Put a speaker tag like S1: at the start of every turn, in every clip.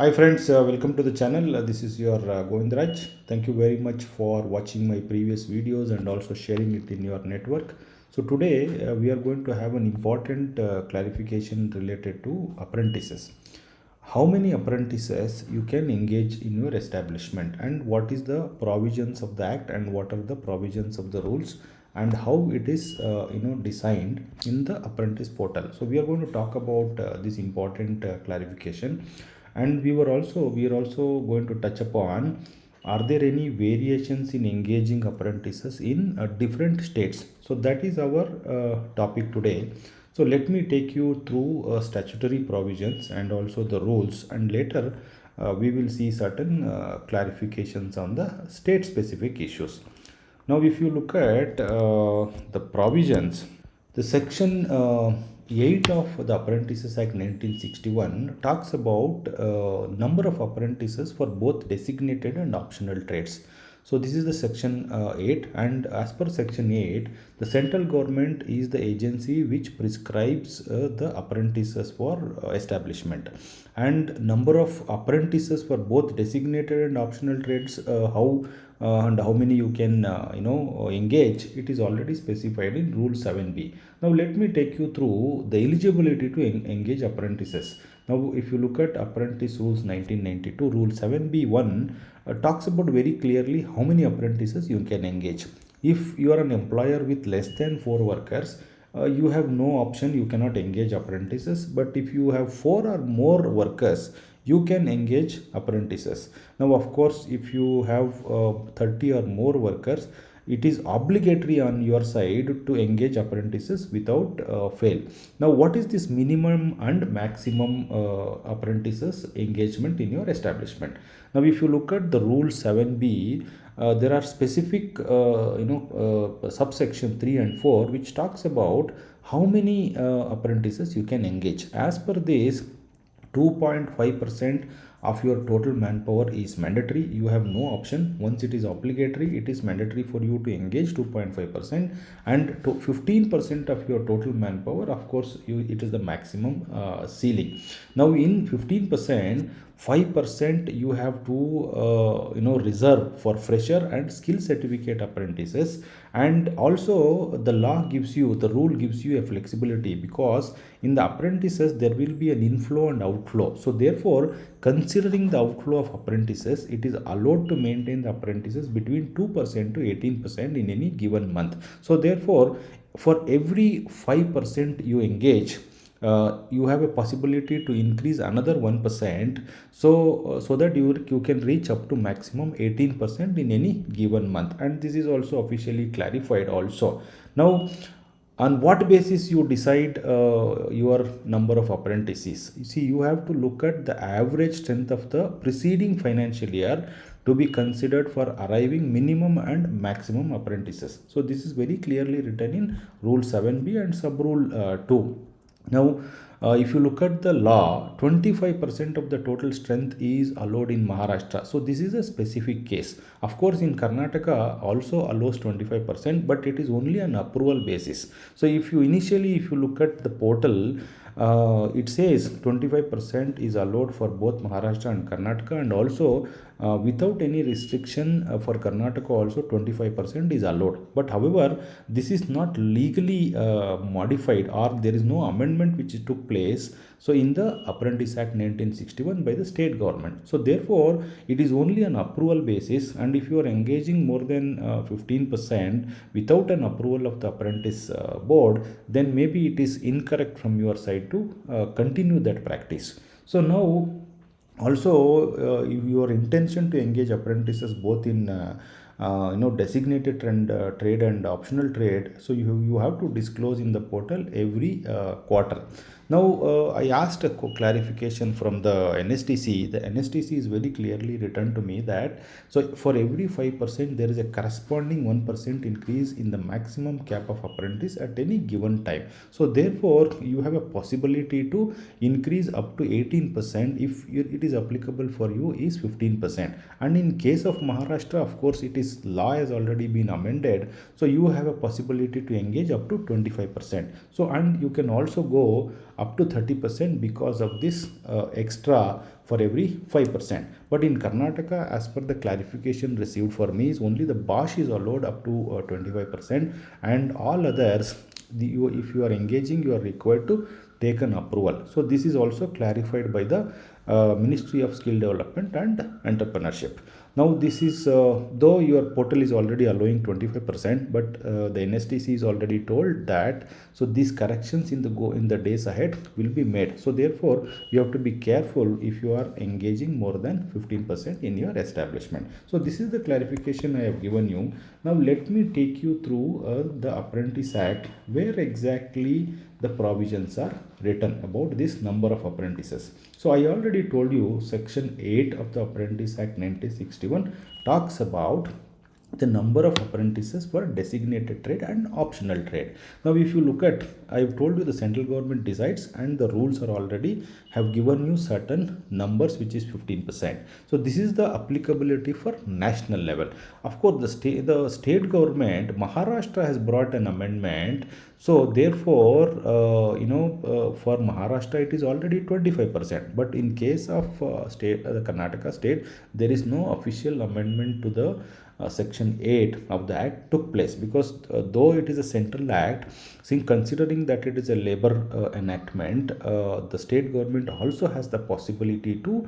S1: Hi friends, welcome to the channel. This is your Govindraj. Thank you very much for watching my previous videos and also sharing it in your network. So today we are going to have an important clarification related to apprentices. How many apprentices you can engage in your establishment, and what is the provisions of the act, and what are the provisions of the rules, and how it is designed in the apprentice portal. So we are going to talk about this important clarification, and we are also going to touch upon, are there any variations in engaging apprentices in different states. So that is our topic today. So let me take you through statutory provisions and also the rules, and later we will see certain clarifications on the state specific issues. Now if you look at the provisions, the section 8 of the Apprentices Act 1961 talks about number of apprentices for both designated and optional trades. So this is the section 8, and as per section 8, the central government is the agency which prescribes the apprentices for establishment, and number of apprentices for both designated and optional trades, how many you can engage, it is already specified in rule 7b. Now let me take you through the eligibility to engage apprentices. Now if you look at Apprentice Rules 1992, rule 7b1 talks about very clearly how many apprentices you can engage. If you are an employer with less than 4 workers, you have no option, you cannot engage apprentices. But if you have 4 or more workers, you can engage apprentices. Now of course, if you have 30 or more workers, it is obligatory on your side to engage apprentices without fail. Now what is this minimum and maximum apprentices engagement in your establishment? Now if you look at the rule 7b, there are specific subsection 3 and 4 which talks about how many apprentices you can engage. As per this, 2.5% of your total manpower is mandatory. You have no option. Once it is obligatory, it is mandatory for you to engage 2.5%, and to 15% of your total manpower, of course, it is the maximum ceiling. Now in 15%, 5% you have to reserve for fresher and skill certificate apprentices. And also the rule gives you a flexibility, because in the apprentices there will be an inflow and outflow. So therefore, considering the outflow of apprentices, it is allowed to maintain the apprentices between 2% to 18% in any given month. So therefore, for every 5% you engage, you have a possibility to increase another 1%, so that you can reach up to maximum 18% in any given month. And this is also officially clarified also. Now on what basis you decide your number of apprentices? You see, you have to look at the average strength of the preceding financial year to be considered for arriving minimum and maximum apprentices. So this is very clearly written in rule 7b and sub rule 2. Now, if you look at the law, 25% of the total strength is allowed in Maharashtra. So this is a specific case. Of course, in Karnataka also allows 25%, but it is only an approval basis. So if you look at the portal, it says 25% is allowed for both Maharashtra and Karnataka, and also without any restriction for Karnataka also 25% is allowed. But however, this is not legally modified, or there is no amendment which took place so in the Apprentice Act 1961 by the state government. So therefore, it is only an approval basis, and if you are engaging more than 15% without an approval of the apprentice board, then maybe it is incorrect from your side to continue that practice. So now if your intention to engage apprentices both in designated trade and optional trade, so you have to disclose in the portal every quarter. Now I asked a clarification from the NSTC. The NSTC is very clearly written to me that, so for every 5% there is a corresponding 1% increase in the maximum cap of apprentice at any given time. So therefore, you have a possibility to increase up to 18% if it is applicable for you is 15%. And in case of Maharashtra, of course, it is law has already been amended, so you have a possibility to engage up to 25%. So and you can also go up to 30% because of this extra for every 5%. But in Karnataka, as per the clarification received for me, is only the Bosch is allowed up to 25%, and all others, if you are engaging, you are required to take an approval. So this is also clarified by the Ministry of Skill Development and Entrepreneurship. Now this is, though your portal is already allowing 25%, but the NSTC is already told that, so these corrections in the days ahead will be made. So therefore you have to be careful if you are engaging more than 15% in your establishment. So this is the clarification I have given you. Now let me take you through the Apprentice Act, where exactly the provisions are written about this number of apprentices. So I already told you section 8 of the Apprentice Act 1961 talks about the number of apprentices for designated trade and optional trade. Now if you look at, I've told you the central government decides, and the rules are already have given you certain numbers, which is 15%. So this is the applicability for national level. Of course the state government, Maharashtra, has brought an amendment. So therefore for Maharashtra it is already 25%, but in case of the Karnataka state, there is no official amendment to the section 8 of the act took place, because though it is a central act, since considering that it is a labor enactment, the state government also has the possibility to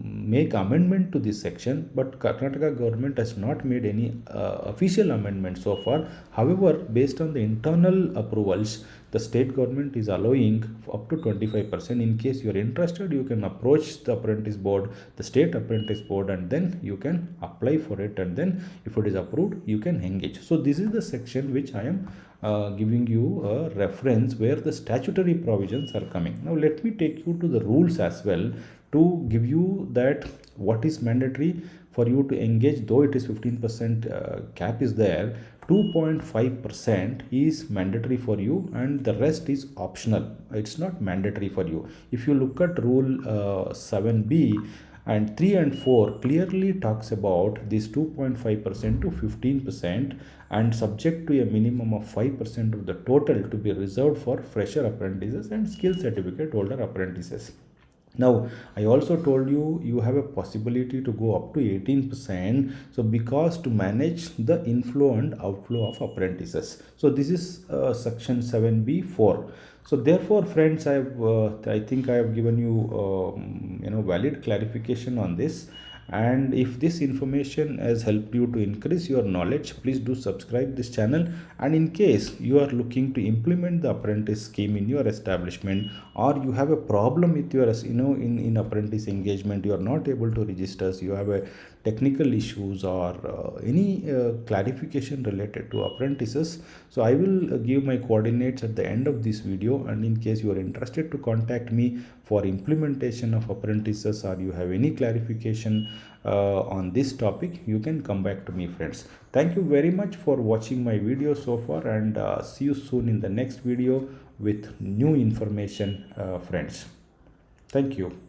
S1: make amendment to this section, but Karnataka government has not made any official amendment so far. However, based on the internal approvals, the state government is allowing up to 25%. In case you are interested, you can approach the apprentice board, the state apprentice board, and then you can apply for it, and then if it is approved, you can engage. So this is the section which I am giving you a reference, where the statutory provisions are coming. Now let me take you to the rules as well, to give you that what is mandatory for you to engage. Though it is 15% cap is there, 2.5% is mandatory for you, and the rest is optional. It's not mandatory for you. If you look at rule 7b, and 3 and 4 clearly talks about this 2.5% to 15%, and subject to a minimum of 5% of the total to be reserved for fresher apprentices and skill certificate holder apprentices. Now I also told you, you have a possibility to go up to 18%. So because to manage the inflow and outflow of apprentices. So this is section 7b4. So therefore friends, I think I have given you valid clarification on this. And if this information has helped you to increase your knowledge, please do subscribe this channel. And in case you are looking to implement the apprentice scheme in your establishment, or you have a problem with your in apprentice engagement, you are not able to register, you have a technical issues, or any clarification related to apprentices, so I will give my coordinates at the end of this video. And in case you are interested to contact me for implementation of apprentices, or you have any clarification on this topic, you can come back to me, friends. Thank you very much for watching my video so far, and see you soon in the next video with new information, friends. Thank you.